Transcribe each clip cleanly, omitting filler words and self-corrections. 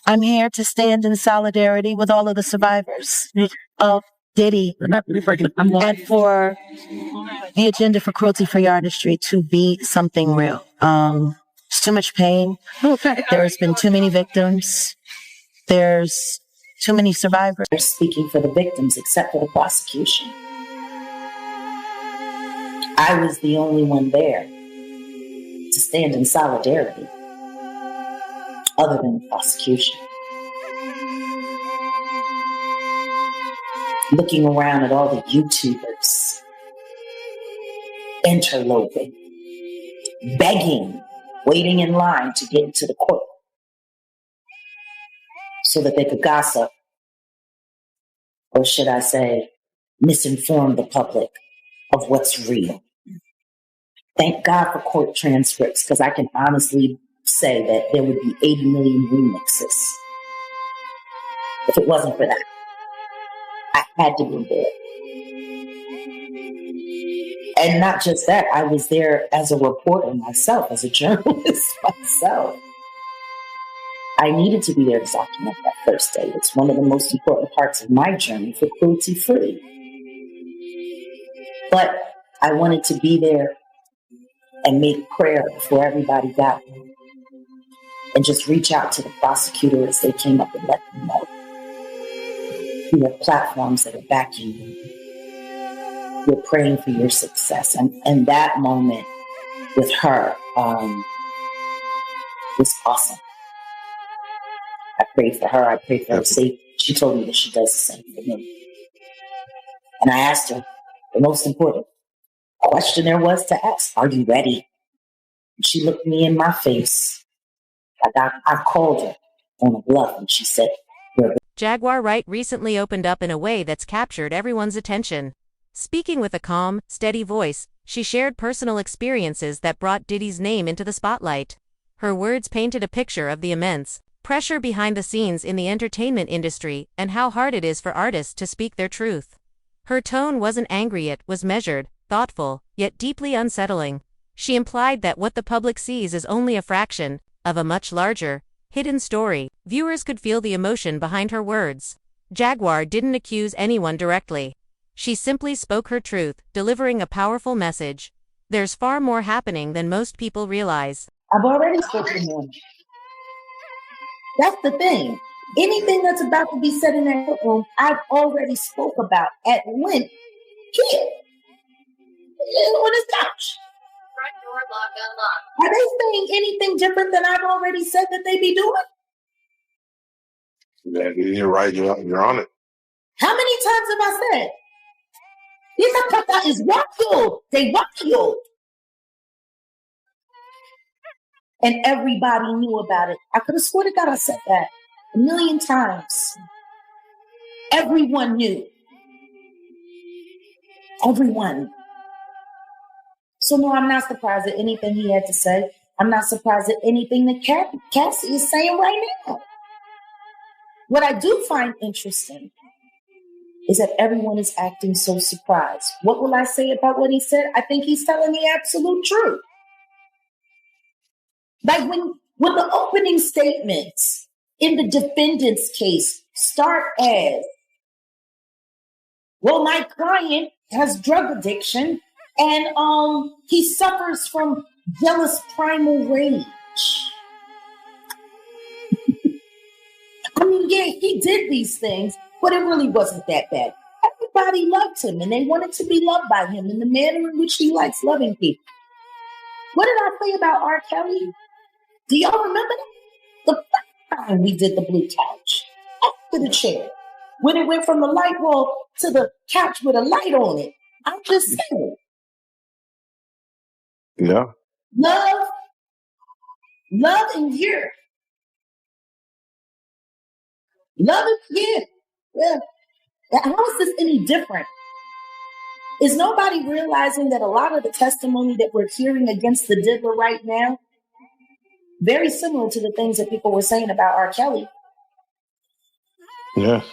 I'm here to stand in solidarity with all of the survivors of Diddy and for the agenda for cruelty-free artistry to be something real. There's too much pain. There's been too many victims. There's too many survivors. They're speaking for the victims, except for the prosecution. I was the only one there to stand in solidarity, other than the prosecution. Looking around at all the YouTubers, interloping, begging, waiting in line to get into the court so that they could gossip, or should I say, misinform the public of what's real. Thank God for court transcripts, because I can honestly say that there would be 80 million remixes if it wasn't for that. I had to be there. And not just that, I was there as a reporter myself, as a journalist myself. I needed to be there to document that first day. It's one of the most important parts of my journey for cruelty free. But I wanted to be there and make prayer before everybody got there. And just reach out to the prosecutor as they came up and let them know. You have platforms that are backing you. We're praying for your success. And that moment with her was awesome. I prayed for her. I prayed for her safety. She told me that she does the same for me. And I asked her the most important question there was to ask: are you ready? And she looked me in my face. I called her on a bluff, and she said, "You're ready." Jaguar Wright recently opened up in a way that's captured everyone's attention. Speaking with a calm, steady voice, she shared personal experiences that brought Diddy's name into the spotlight. Her words painted a picture of the immense pressure behind the scenes in the entertainment industry and how hard it is for artists to speak their truth. Her tone wasn't angry, it was measured, thoughtful, yet deeply unsettling. She implied that what the public sees is only a fraction of a much larger, hidden story. Viewers could feel the emotion behind her words. Jaguar didn't accuse anyone directly. She simply spoke her truth, delivering a powerful message. There's far more happening than most people realize. I've already spoken to him. That's the thing. Anything that's about to be said in that courtroom, I've already spoke about at length here on his couch. Front door lock unlocked. Are they saying anything different than I've already said that they be doing? Yeah, you're right. You're on it. How many times have I said? This papa is wild. They wild. And everybody knew about it. I could have sworn to God I said that 1,000,000 times. Everyone knew. Everyone. So no, I'm not surprised at anything he had to say. I'm not surprised at anything that Cassie is saying right now. What I do find interesting is that everyone is acting so surprised. What will I say about what he said? I think he's telling the absolute truth. Like when the opening statements in the defendant's case start as, well, my client has drug addiction and he suffers from jealous primal rage. I mean, yeah, he did these things, but it really wasn't that bad. Everybody loved him, and they wanted to be loved by him in the manner in which he likes loving people. What did I say about R. Kelly? Do y'all remember that? The first time we did the blue couch, after the chair, when it went from the light wall to the couch with a light on it. I'm just saying. Yeah. Love and year. Love and year. Yeah. How is this any different? Is nobody realizing that a lot of the testimony that we're hearing against the diddler right now, very similar to the things that people were saying about R. Kelly? Yes.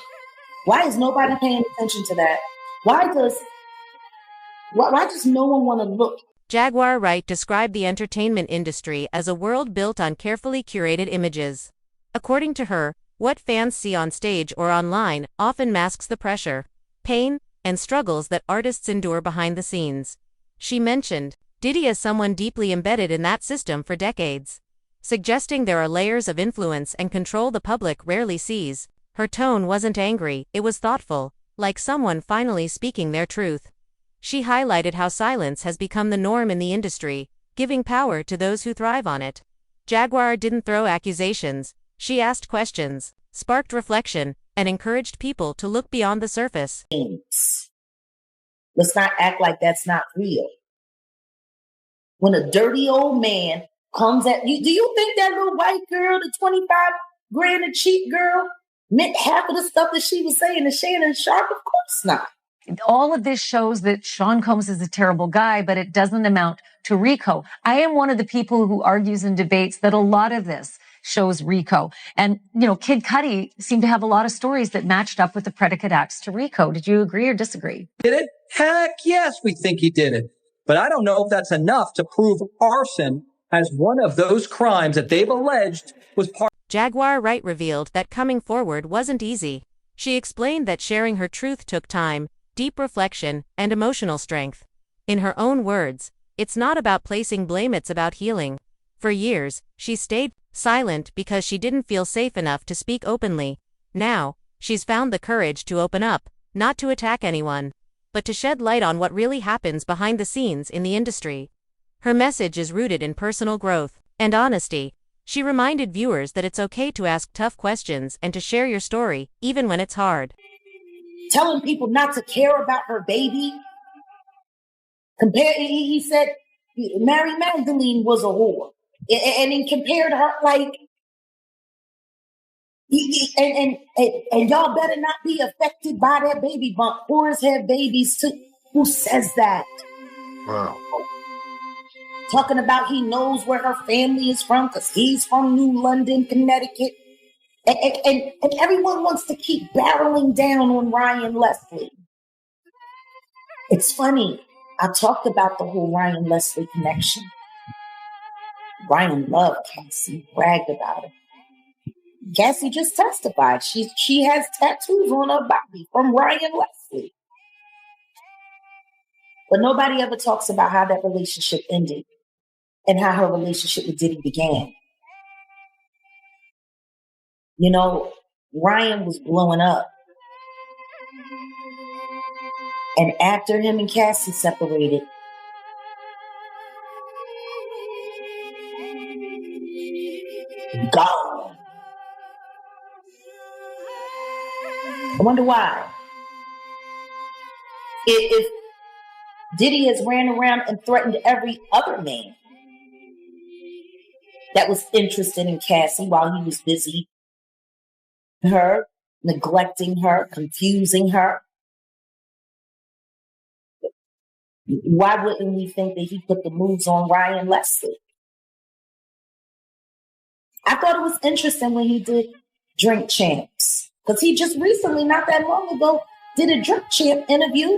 Why is nobody paying attention to that? Why does no one want to look? Jaguar Wright described the entertainment industry as a world built on carefully curated images. According to her, what fans see on stage or online often masks the pressure, pain, and struggles that artists endure behind the scenes. She mentioned Diddy as someone deeply embedded in that system for decades, suggesting there are layers of influence and control the public rarely sees. Her tone wasn't angry, it was thoughtful, like someone finally speaking their truth. She highlighted how silence has become the norm in the industry, giving power to those who thrive on it. Jaguar didn't throw accusations, she asked questions, sparked reflection, and encouraged people to look beyond the surface. Let's not act like that's not real. When a dirty old man comes at you, do you think that little white girl, the 25 grand a cheap girl, meant half of the stuff that she was saying to Shannon Sharp? Of course not. All of this shows that Sean Combs is a terrible guy, but it doesn't amount to RICO. I am one of the people who argues and debates that a lot of this shows RICO. And, Kid Cudi seemed to have a lot of stories that matched up with the predicate acts to RICO. Did you agree or disagree? Did it? Heck yes, we think he did it. But I don't know if that's enough to prove arson as one of those crimes that they've alleged was part. Jaguar Wright revealed that coming forward wasn't easy. She explained that sharing her truth took time, deep reflection, and emotional strength. In her own words, it's not about placing blame, it's about healing. For years, she stayed silent because she didn't feel safe enough to speak openly. Now, she's found the courage to open up, not to attack anyone, but to shed light on what really happens behind the scenes in the industry. Her message is rooted in personal growth and honesty. She reminded viewers that it's okay to ask tough questions and to share your story, even when it's hard. Telling people not to care about her baby. He said Mary Magdalene was a whore. And he compared her like, and y'all better not be affected by that baby bump. Whores have babies too. Who says that? Wow. Talking about he knows where her family is from because he's from New London, Connecticut. And everyone wants to keep barreling down on Ryan Leslie. It's funny. I talked about the whole Ryan Leslie connection. Ryan loved Cassie, bragged about her. Cassie just testified. She has tattoos on her body from Ryan Leslie. But nobody ever talks about how that relationship ended and how her relationship with Diddy began. Ryan was blowing up. And after him and Cassie separated, gone. I wonder why. If Diddy has ran around and threatened every other man that was interested in Cassie while he was busy her, neglecting her, confusing her, why wouldn't we think that he put the moves on Ryan Leslie? I thought it was interesting when he did Drink Champs, because he just recently, not that long ago, did a Drink Champ interview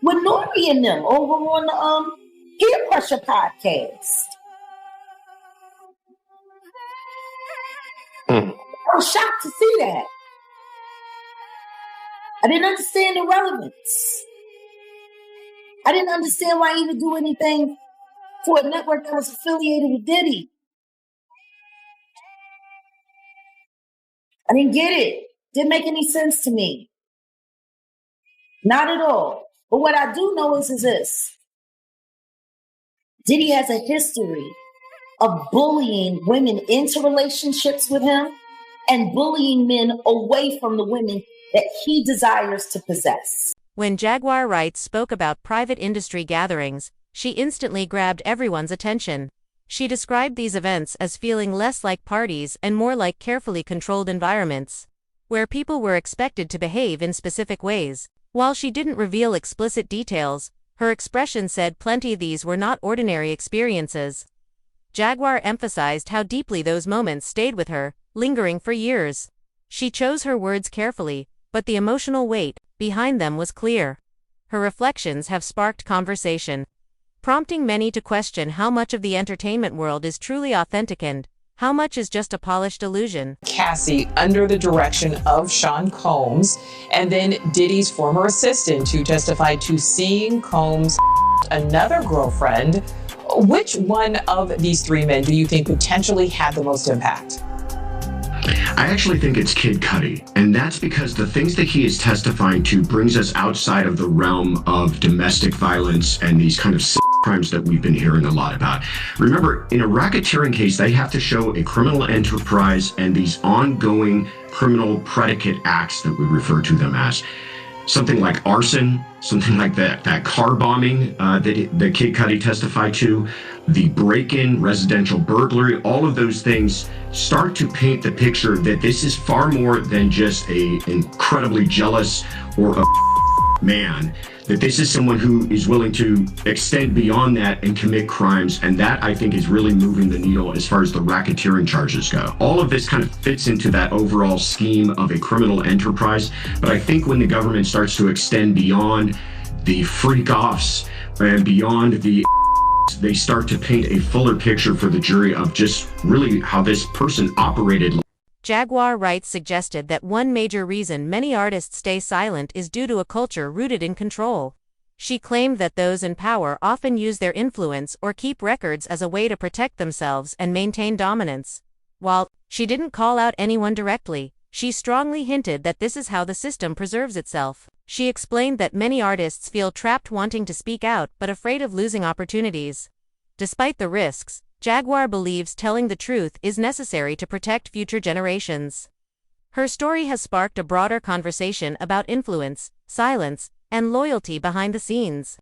with Nori and them over on the Peer Pressure podcast. I was shocked to see that. I didn't understand the relevance. I didn't understand why he would do anything for a network that was affiliated with Diddy. I didn't get it. Didn't make any sense to me. Not at all. But what I do know is this. Diddy has a history of bullying women into relationships with him and bullying men away from the women that he desires to possess. When Jaguar Wright spoke about private industry gatherings, she instantly grabbed everyone's attention. She described these events as feeling less like parties and more like carefully controlled environments, where people were expected to behave in specific ways. While she didn't reveal explicit details, her expression said plenty these were not ordinary experiences. Jaguar emphasized how deeply those moments stayed with her, lingering for years. She chose her words carefully, but the emotional weight behind them was clear. Her reflections have sparked conversation, prompting many to question how much of the entertainment world is truly authentic and How much is just a polished illusion? Cassie under the direction of Sean Combs, and then Diddy's former assistant who testified to seeing Combs another girlfriend. Which one of these three men do you think potentially had the most impact? I actually think it's Kid Cudi, and that's because the things that he is testifying to brings us outside of the realm of domestic violence and these kind of crimes that we've been hearing a lot about. Remember, in a racketeering case, they have to show a criminal enterprise and these ongoing criminal predicate acts that we refer to them as. Something like arson, something like that car bombing that Kid Cudi testified to, the break-in, residential burglary, all of those things start to paint the picture that this is far more than just a incredibly jealous or a man, that this is someone who is willing to extend beyond that and commit crimes, and that I think is really moving the needle as far as the racketeering charges go. All of this kind of fits into that overall scheme of a criminal enterprise, but I think when the government starts to extend beyond the freak-offs and beyond the they start to paint a fuller picture for the jury of just really how this person operated. Jaguar Wright suggested that one major reason many artists stay silent is due to a culture rooted in control. She claimed that those in power often use their influence or keep records as a way to protect themselves and maintain dominance. While she didn't call out anyone directly, she strongly hinted that this is how the system preserves itself. She explained that many artists feel trapped wanting to speak out but afraid of losing opportunities. Despite the risks, Jaguar believes telling the truth is necessary to protect future generations. Her story has sparked a broader conversation about influence, silence, and loyalty behind the scenes.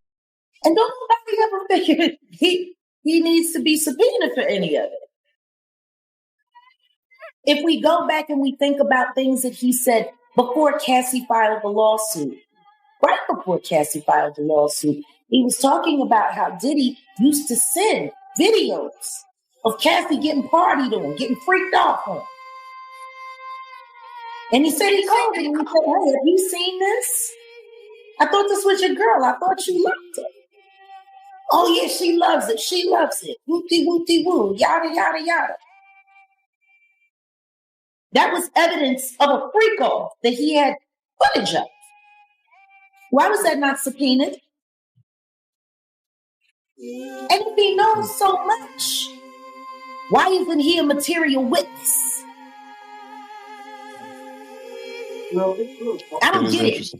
And don't nobody ever figure he needs to be subpoenaed for any of it. If we go back and we think about things that he said before Cassie filed the lawsuit, right before Cassie filed the lawsuit, he was talking about how Diddy used to send videos of Cassie getting partied on, getting freaked off on. And he said he called him and he said, "Hey, have you seen this? I thought this was your girl. I thought you loved it." "Oh yeah, she loves it. She loves it. Wooty wooty woo, yada yada yada." That was evidence of a freak off that he had footage of. Why was that not subpoenaed? And if he knows so much, why isn't he a material witness? I don't get it.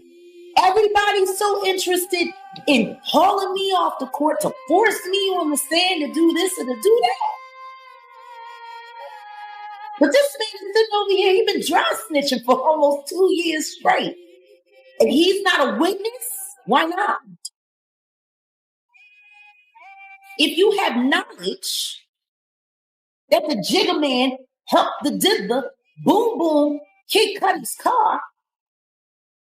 Everybody's so interested in hauling me off the court to force me on the stand to do this and to do that. But this man is sitting over here, he's been dry snitching for almost 2 years straight. And he's not a witness? Why not? If you have knowledge that the Jigga Man helped the diddler boom boom Kid Cudi's car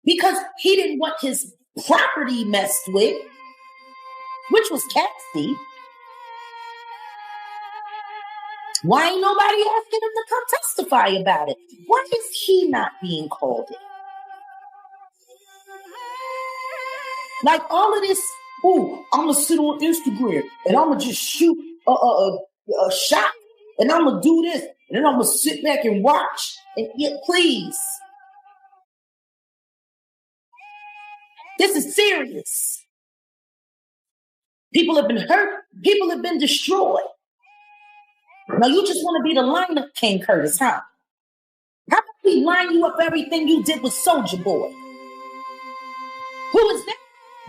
because he didn't want his property messed with, which was Cassie, why ain't nobody asking him to come testify about it? Why is he not being called in? Like all of this, I'm going to sit on Instagram and I'm going to just shoot a shot and I'm going to do this and then I'm going to sit back and watch. And please. This is serious. People have been hurt. People have been destroyed. Now you just want to be the lineup King Curtis, huh? How about we line you up everything you did with Soulja Boy? Who is that?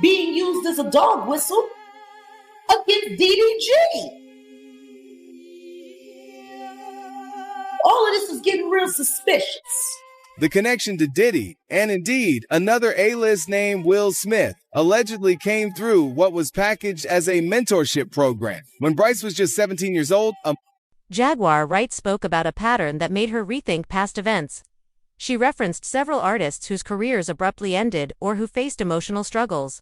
Being used as a dog whistle against DDG. All of this is getting real suspicious. The connection to Diddy, and indeed another A-list name, Will Smith, allegedly came through what was packaged as a mentorship program. When Bryce was just 17 years old, Jaguar Wright spoke about a pattern that made her rethink past events. She referenced several artists whose careers abruptly ended or who faced emotional struggles,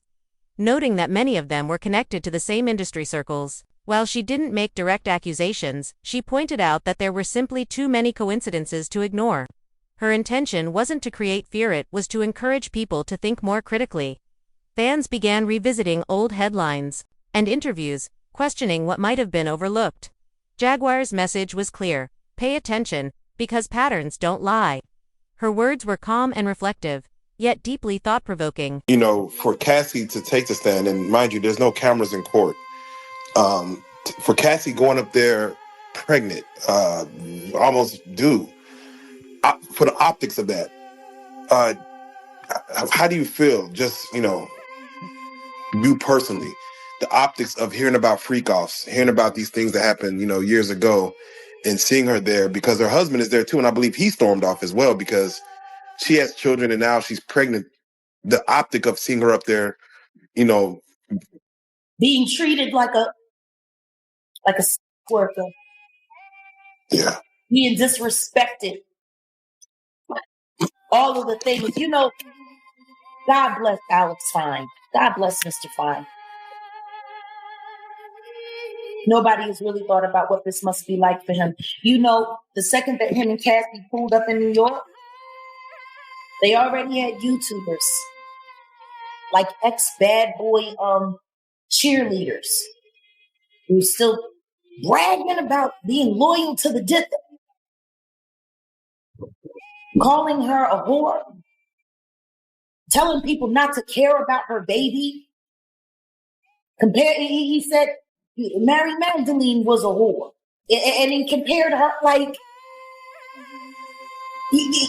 noting that many of them were connected to the same industry circles. While she didn't make direct accusations, she pointed out that there were simply too many coincidences to ignore. Her intention wasn't to create fear, it was to encourage people to think more critically. Fans began revisiting old headlines and interviews, questioning what might have been overlooked. Jaguar's message was clear. pay attention, because patterns don't lie. Her words were calm and reflective, yet deeply thought-provoking. You know, for Cassie to take the stand, and mind you, there's no cameras in court. For Cassie going up there pregnant, almost due, for the optics of that, how do you feel? Just, you personally, the optics of hearing about freak-offs, hearing about these things that happened, years ago, and seeing her there because her husband is there too, and I believe he stormed off as well because she has children and now she's pregnant. The optic of seeing her up there, being treated like a worker. Yeah. Being disrespected. All of the things, God bless Alex Fine. God bless Mr. Fine. Nobody has really thought about what this must be like for him. The second that him and Cassie pulled up in New York, they already had YouTubers, like ex-bad boy cheerleaders, who still bragging about being loyal to the Diddy, calling her a whore, telling people not to care about her baby. He said Mary Magdalene was a whore, and he compared her like,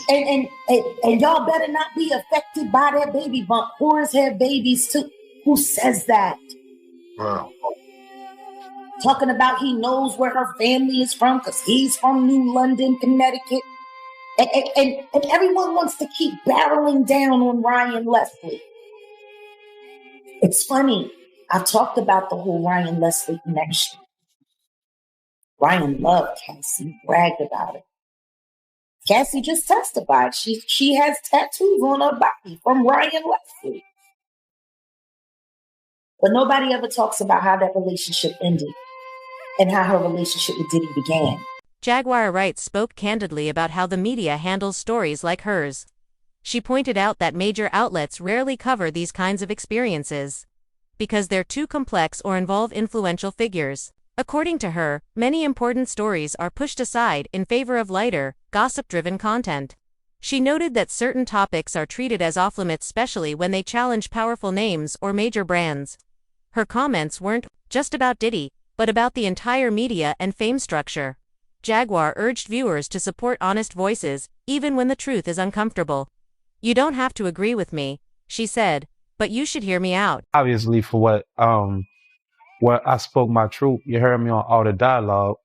and y'all better not be affected by that baby bump. Whores have babies too. Who says that? Wow. Talking about he knows where her family is from because he's from New London, Connecticut. And everyone wants to keep barreling down on Ryan Leslie. It's funny. I've talked about the whole Ryan Leslie connection. Ryan loved Cassie, bragged about it. Cassie just testified. She has tattoos on her body from Ryan Leslie. But nobody ever talks about how that relationship ended and how her relationship with Diddy began. Jaguar Wright spoke candidly about how the media handles stories like hers. She pointed out that major outlets rarely cover these kinds of experiences because they're too complex or involve influential figures. According to her, many important stories are pushed aside in favor of lighter, gossip-driven content. She noted that certain topics are treated as off-limits, especially when they challenge powerful names or major brands. Her comments weren't just about Diddy, but about the entire media and fame structure. Jaguar urged viewers to support honest voices, even when the truth is uncomfortable. "You don't have to agree with me," she said, "but you should hear me out." Obviously, for what I spoke my truth, you heard me on all the dialogue,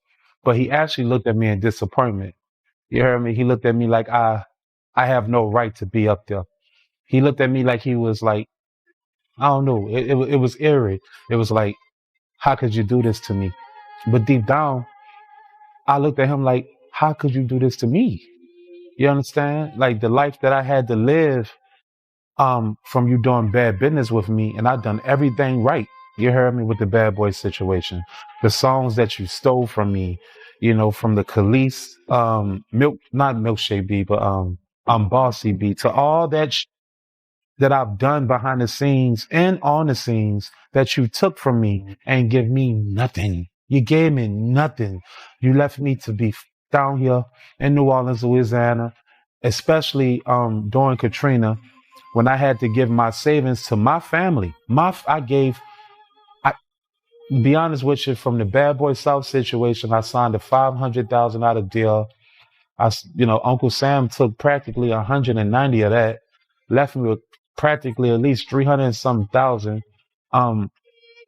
but he actually looked at me in disappointment. You heard me? He looked at me like I have no right to be up there. He looked at me like he was like, I don't know. It was eerie. It was like, how could you do this to me? But deep down, I looked at him like, how could you do this to me? You understand? Like the life that I had to live from you doing bad business with me, and I done everything right. You heard me with the bad boy situation. The songs that you stole from me, from the Khalees, not Milkshake B, but Bossy B, to all that that I've done behind the scenes and on the scenes that you took from me and give me nothing. You gave me nothing. You left me to be down here in New Orleans, Louisiana, especially during Katrina, when I had to give my savings to my family. Be honest with you, from the Bad Boy South situation, I signed a $500,000 deal. Uncle Sam took practically 190 of that, left me with practically at least 300 and some thousand.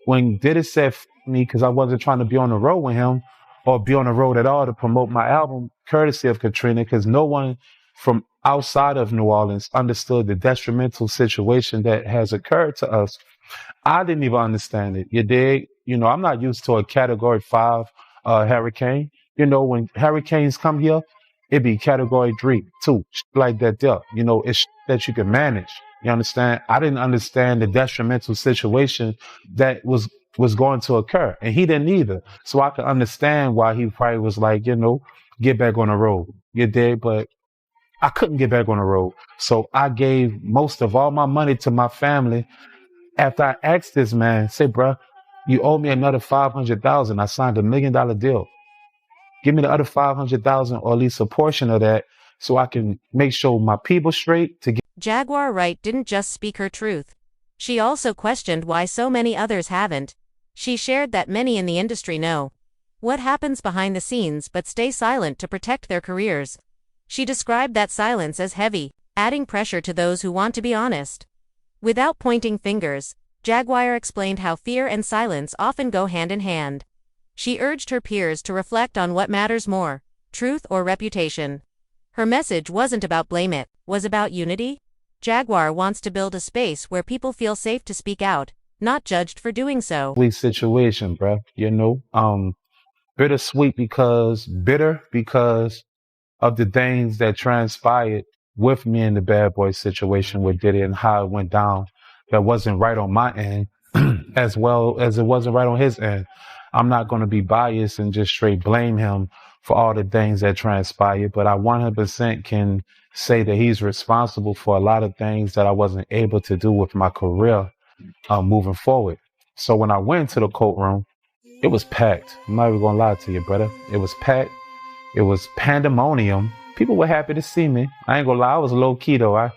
When Diddy said f me because I wasn't trying to be on the road with him or be on the road at all to promote my album, courtesy of Katrina, because no one from outside of New Orleans understood the detrimental situation that has occurred to us. I didn't even understand it. You dig? I'm not used to a Category 5 hurricane. When hurricanes come here, it be Category 3, 2, like that there. It's that you can manage. You understand? I didn't understand the detrimental situation that was going to occur. And he didn't either. So I could understand why he probably was like, get back on the road. You dig? But I couldn't get back on the road. So I gave most of all my money to my family. After I asked this man, say, bruh, you owe me another $500,000. I signed $1 million deal. Give me the other 500,000 or at least a portion of that so I can make sure my people straight to get. Jaguar Wright didn't just speak her truth. She also questioned why so many others haven't. She shared that many in the industry know what happens behind the scenes but stay silent to protect their careers. She described that silence as heavy, adding pressure to those who want to be honest. Without pointing fingers, Jaguar explained how fear and silence often go hand in hand. She urged her peers to reflect on what matters more, truth or reputation. Her message wasn't about blame it, was about unity. Jaguar wants to build a space where people feel safe to speak out, not judged for doing so. Situation, bruh. Bitter because of the things that transpired with me in the bad boy situation with Diddy and how it went down. That wasn't right on my end, as well as it wasn't right on his end. I'm not going to be biased and just straight blame him for all the things that transpired, but I 100% can say that he's responsible for a lot of things that I wasn't able to do with my career moving forward. So when I went to the courtroom, it was packed. I'm not even going to lie to you, brother. It was packed. It was pandemonium. People were happy to see me. I ain't gonna lie, I was low key though. I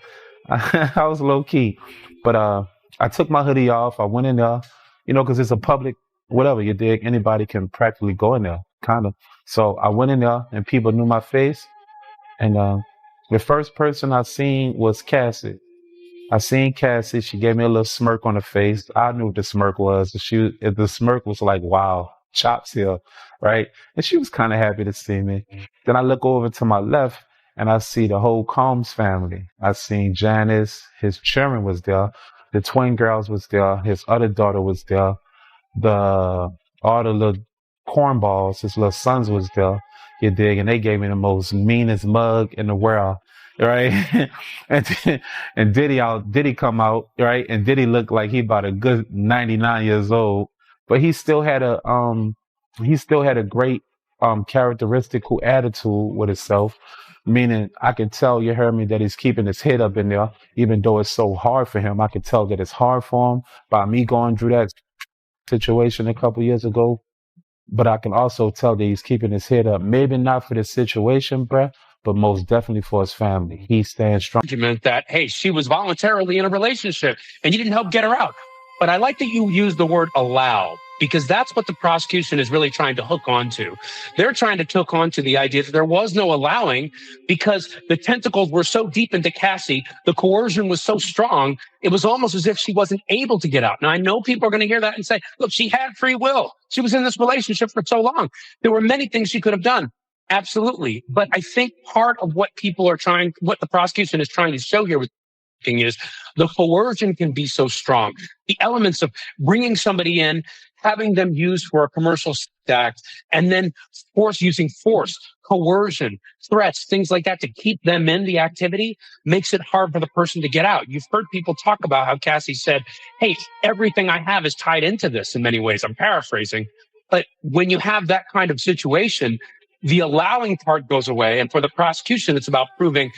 was low key, but I took my hoodie off. I went in there, because it's a public, whatever you dig. Anybody can practically go in there, kind of. So I went in there, and people knew my face. And the first person I seen was Cassie. I seen Cassie. She gave me a little smirk on her face. I knew what the smirk was. The smirk was like, wow, chops here, right? And she was kind of happy to see me. Then I look over to my left and I see the whole Combs family. I seen Janice, his chairman was there. The twin girls was there. His other daughter was there. All the little cornballs, his little sons was there. You dig? And they gave me the most meanest mug in the world. Right. and Diddy come out, right? And Diddy looked like he about a good 99 years old, but he still had a great characteristical attitude with himself, meaning I can tell, you heard me, that he's keeping his head up in there, even though it's so hard for him. I can tell that it's hard for him by me going through that situation a couple years ago, but I can also tell that he's keeping his head up, maybe not for the situation, bruh, but most definitely for his family. He stands strong. Argument that, hey, she was voluntarily in a relationship and you didn't help get her out. But I like that you use the word allow, because that's what the prosecution is really trying to hook onto. They're trying to hook onto the idea that there was no allowing because the tentacles were so deep into Cassie, the coercion was so strong, it was almost as if she wasn't able to get out. Now, I know people are going to hear that and say, look, she had free will. She was in this relationship for so long. There were many things she could have done. Absolutely. But I think part of what what the prosecution is trying to show here with is the coercion can be so strong. The elements of bringing somebody in, having them used for a commercial act, and then using force, coercion, threats, things like that to keep them in the activity makes it hard for the person to get out. You've heard people talk about how Cassie said, hey, everything I have is tied into this in many ways. I'm paraphrasing. But when you have that kind of situation, the allowing part goes away. And for the prosecution, it's about proving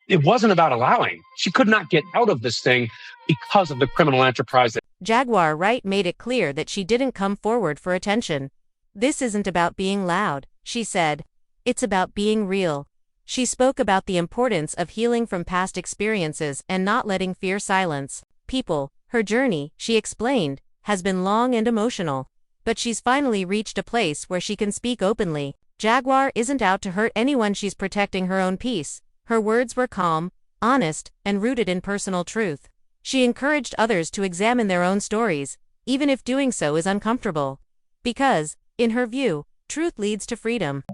it wasn't about allowing. She could not get out of this thing because of the criminal enterprise. Jaguar Wright made it clear that she didn't come forward for attention. This isn't about being loud, she said. It's about being real. She spoke about the importance of healing from past experiences and not letting fear silence people. Her journey, she explained, has been long and emotional. But she's finally reached a place where she can speak openly. Jaguar isn't out to hurt anyone, she's protecting her own peace. Her words were calm, honest, and rooted in personal truth. She encouraged others to examine their own stories, even if doing so is uncomfortable. Because, in her view, truth leads to freedom.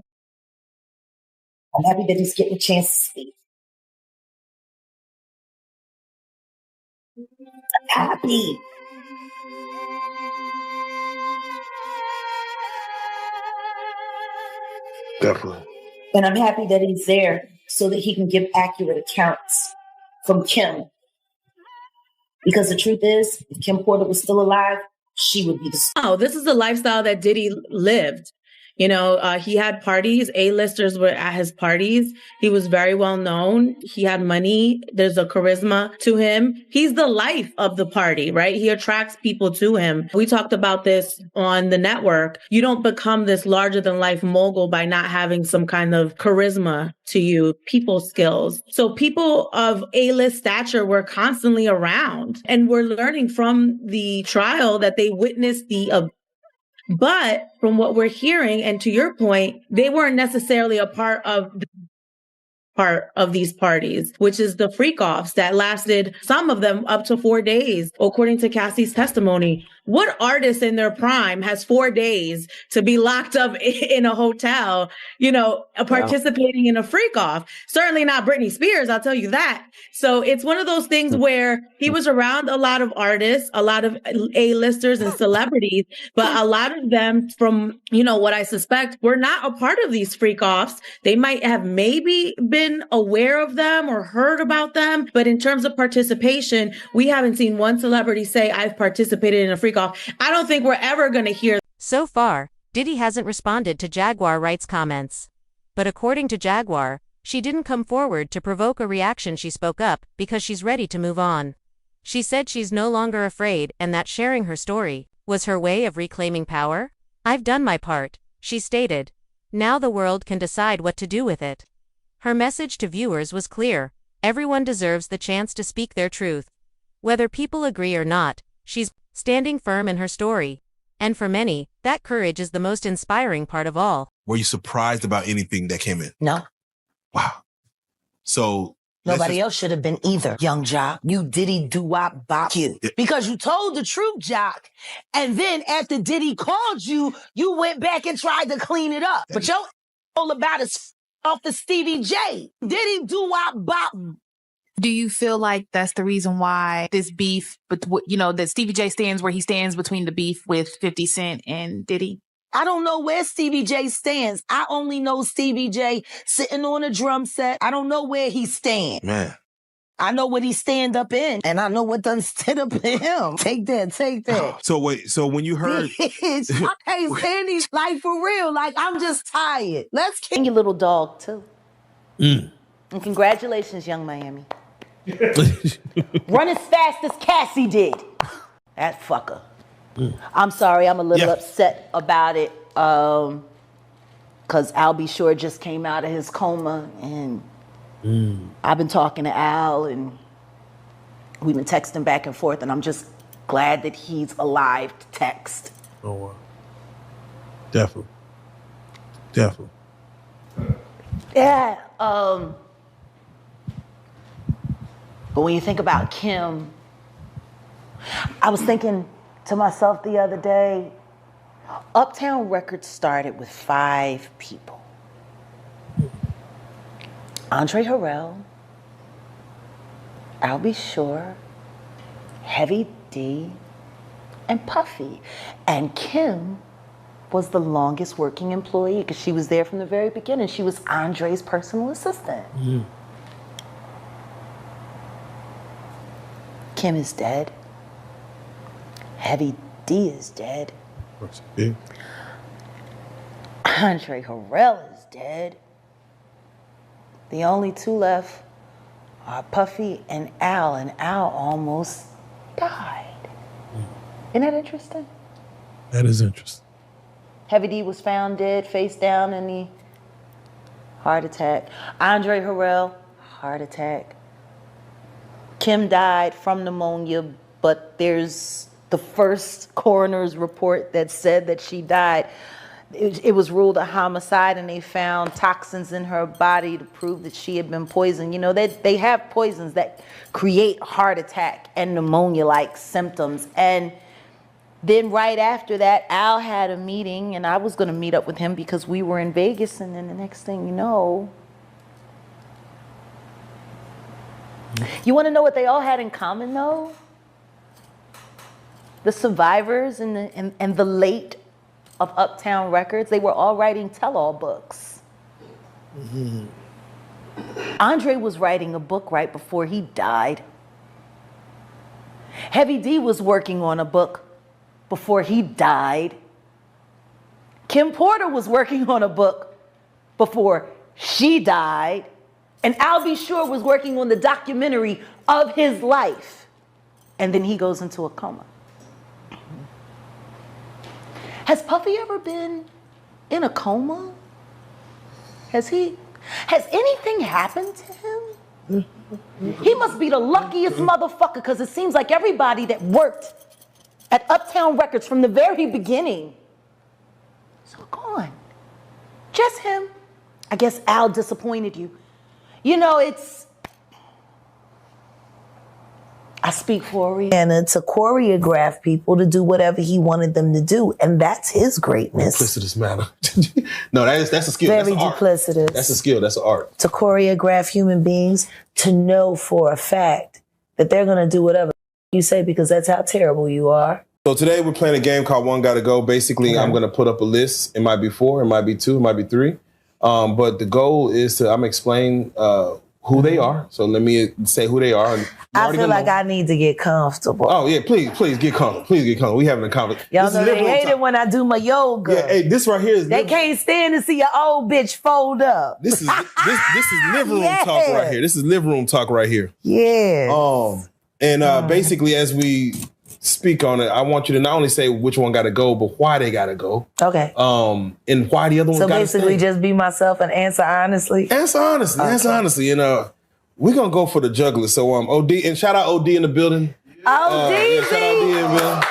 I'm happy that he's getting a chance to speak. I'm happy. Definitely. And I'm happy that he's there so that he can give accurate accounts from Kim. Because the truth is, if Kim Porter was still alive, she would be the... Oh, this is the lifestyle that Diddy lived. You know, he had parties. A-listers were at his parties. He was very well known. He had money. There's a charisma to him. He's the life of the party, right? He attracts people to him. We talked about this on the network. You don't become this larger than life mogul by not having some kind of charisma to you, people skills. So people of A-list stature were constantly around, and we're learning from the trial that they witnessed but from what we're hearing, and to your point, they weren't necessarily a part of these parties, which is the freak offs that lasted, some of them up to 4 days, according to Cassie's testimony. What artist in their prime has 4 days to be locked up in a hotel, you know, participating in a freak off? Certainly not Britney Spears, I'll tell you that. So it's one of those things where he was around a lot of artists, a lot of A-listers and celebrities, but a lot of them, from, you know, what I suspect, were not a part of these freak offs. They might have maybe been aware of them or heard about them, but in terms of participation, we haven't seen one celebrity say, I've participated in a freak off. I don't think we're ever going to hear. So far, Diddy hasn't responded to Jaguar Wright's comments. But according to Jaguar, she didn't come forward to provoke a reaction. She spoke up because she's ready to move on. She said she's no longer afraid and that sharing her story was her way of reclaiming power. I've done my part, she stated. Now the world can decide what to do with it. Her message to viewers was clear. Everyone deserves the chance to speak their truth. Whether people agree or not, she's standing firm in her story. And for many, that courage is the most inspiring part of all. Were you surprised about anything that came in? No. Wow. So nobody else should have been either, young Jock. You Diddy do-wop bop you. Yeah. Because you told the truth, Jock. And then after Diddy called you, you went back and tried to clean it up. But your all about is off the Stevie J. Diddy do-wop bop. Do you feel like that's the reason why this beef, but you know, that Stevie J stands where he stands between the beef with 50 Cent and Diddy? I don't know where Stevie J stands. I only know Stevie J sitting on a drum set. I don't know where he stands. Man. I know what he stand up in, and I know what done stood up in him. Take that. So wait, so when you heard... Bitch, I can't stand these, like, for real. Like, I'm just tired. Let's kill your little dog, too. And congratulations, Young Miami. Run as fast as Cassie did. That fucker. I'm sorry, I'm a little upset about it, because Al B. Shore just came out of his coma, and I've been talking to Al, and we've been texting back and forth, and I'm just glad that he's alive to text. Oh, wow. Definitely. Yeah, but when you think about Kim, I was thinking to myself the other day, Uptown Records started with 5 people. Andre Harrell, Al B. Shore, Heavy D, and Puffy. And Kim was the longest working employee because she was there from the very beginning. She was Andre's personal assistant. Kim is dead. Heavy D is dead. Andre Harrell is dead. The only 2 left are Puffy and Al almost died. Isn't that interesting? That is interesting. Heavy D was found dead, face down in the heart attack. Andre Harrell, heart attack. Kim died from pneumonia, but there's the first coroner's report that said that she died. It was ruled a homicide, and they found toxins in her body to prove that she had been poisoned. You know, they have poisons that create heart attack and pneumonia-like symptoms. And then right after that, Al had a meeting, and I was going to meet up with him because we were in Vegas, and then the next thing you know, you want to know what they all had in common, though? The survivors and the late of Uptown Records, they were all writing tell-all books. Andre was writing a book right before he died. Heavy D was working on a book before he died. Kim Porter was working on a book before she died, and Al B. Sure was working on the documentary of his life, and then he goes into a coma. Has Puffy ever been in a coma? Has anything happened to him? He must be the luckiest motherfucker, because it seems like everybody that worked at Uptown Records from the very beginning is gone. Just him. I guess Al disappointed you. You know, I speak for Rihanna to choreograph people to do whatever he wanted them to do, and that's his greatness. Duplicitous manner. No, that's a skill. Very that's duplicitous. That's a skill. That's an art. To choreograph human beings to know for a fact that they're gonna do whatever you say, because that's how terrible you are. So today we're playing a game called One Gotta Go. Basically, I'm gonna put up a list. It might be 4, it might be 2, it might be 3. But the goal is to explain who they are. So let me say who they are. I feel like I need to get comfortable. Oh yeah, please get comfortable. Please get comfortable. We having a conversation. Y'all know they hate it when I do my yoga. Yeah, hey, this right here is they can't stand to see an old bitch fold up. This is living room talk right here. This is living room talk right here. Yeah. Basically, as we speak on it, I want you to not only say which one gotta go, but why they gotta go. Okay. And why the other one gotta stay. So basically just be myself and answer honestly? Answer honestly. Okay. Answer honestly. And we're gonna go for the juggler. So OD, and shout out OD in the building. OD! Yeah, shout out OD in the building.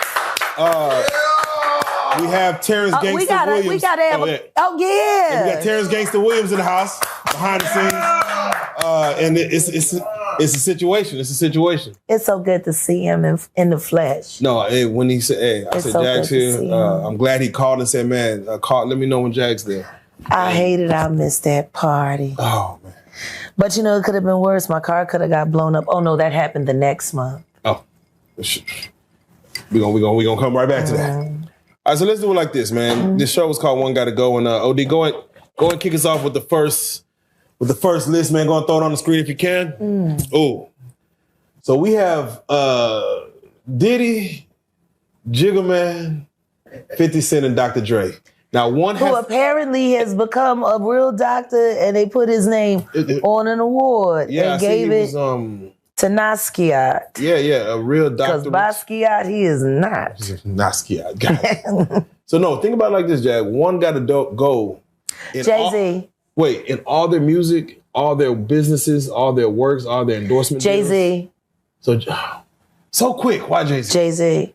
We have Terrence Gangster Williams. We gotta have and we got Terrence Gangster Williams in the house, behind the scenes. And it's a situation. It's a situation. It's so good to see him in the flesh. No, when he said, I said, so Jags here. I'm glad he called and said, man, let me know when Jags there. I hated I missed that party. Oh, man. But you know, it could have been worse. My car could have got blown up. Oh, no, that happened the next month. Oh. We're gonna come right back to that. All right, so let's do it like this, man. This show was called One Gotta Go. And OD, go and kick us off with the first list, man. Go and throw it on the screen if you can. Oh. So we have Diddy, Jigga Man, 50 Cent, and Dr. Dre. Now who apparently has become a real doctor, and they put his name on an award and gave it to Basquiat. Yeah, a real doctor. Because Basquiat, he is not. Basquiat, got it. So no, think about it like this, Jag. One gotta go. Jay-Z. In all their music, all their businesses, all their works, all their endorsements. Jay-Z. So quick. Why Jay-Z? Jay-Z.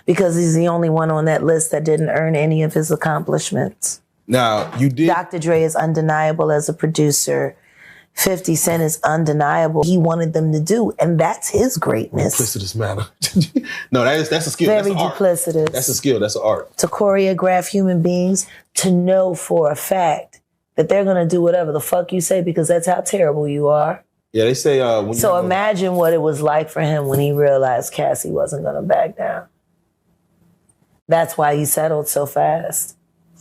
Because he's the only one on that list that didn't earn any of his accomplishments. Now, you did. Dr. Dre is undeniable as a producer. 50 Cent is undeniable. He wanted them to do, and that's his greatness. Duplicitous manner. No, that's a skill. Very duplicitous. That's a skill. That's an art. To choreograph human beings to know for a fact that they're going to do whatever the fuck you say, because that's how terrible you are. Yeah, they say... So imagine what it was like for him when he realized Cassie wasn't going to back down. That's why he settled so fast.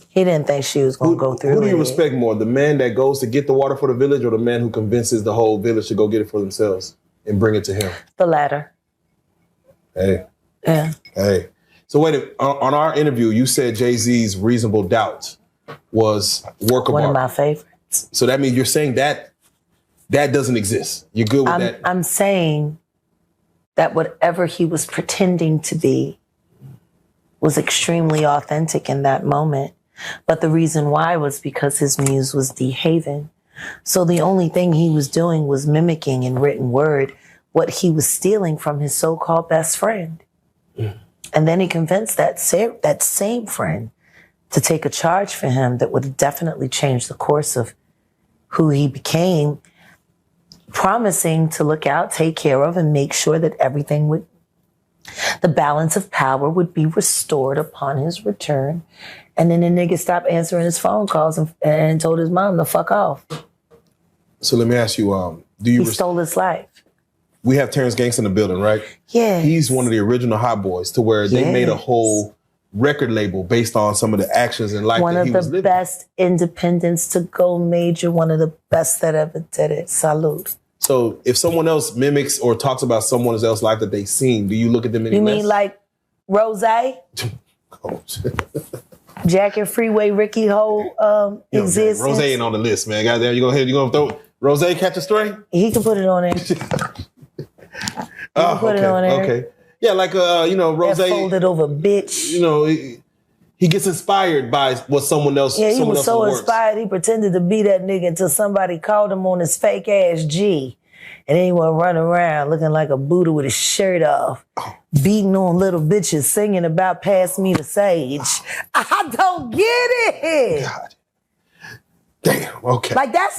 He didn't think she was going to go through it. Who do you respect more, the man that goes to get the water for the village, or the man who convinces the whole village to go get it for themselves and bring it to him? The latter. Hey. Yeah. Hey. So wait, on our interview, you said Jay-Z's Reasonable Doubt was work of art. One of my favorites. So that means you're saying that doesn't exist. You're good with that? I'm saying that whatever he was pretending to be was extremely authentic in that moment. But the reason why was because his muse was D. Haven. So the only thing he was doing was mimicking in written word what he was stealing from his so-called best friend. And then he convinced that same friend to take a charge for him that would definitely change the course of who he became, promising to look out, take care of, and make sure that the balance of power would be restored upon his return. And then the nigga stopped answering his phone calls and told his mom to fuck off. So let me ask you, he stole his life. We have Terrence Gangster in the building, right? Yeah. He's one of the original Hot Boys, to where they made a whole record label based on some of the actions in life that he was living. One of the best independents to go major, one of the best that ever did it. Salute. So if someone else mimics or talks about someone else's life that they've seen, do you look at them any less? You mean like Rose? Jack and Freeway Ricky Ho existence. Rose ain't on the list, man. Goddamn, you gonna throw Rose Catch a Stray? He can put it on there. Put it on there. Okay. Yeah, like Rose. That folded over bitch. He gets inspired by what someone else. Yeah, he was so inspired he pretended to be that nigga until somebody called him on his fake ass G. And then he went running around looking like a Buddha with his shirt off, beating on little bitches, singing about pass me the sage. I don't get it. God. Damn, okay. Like that's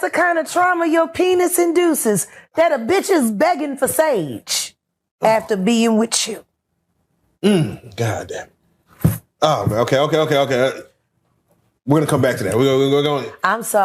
the kind of trauma your penis induces, that a bitch is begging for sage after being with you. God damn. Oh, man. Okay. We're going to come back to that. We're going. I'm sorry.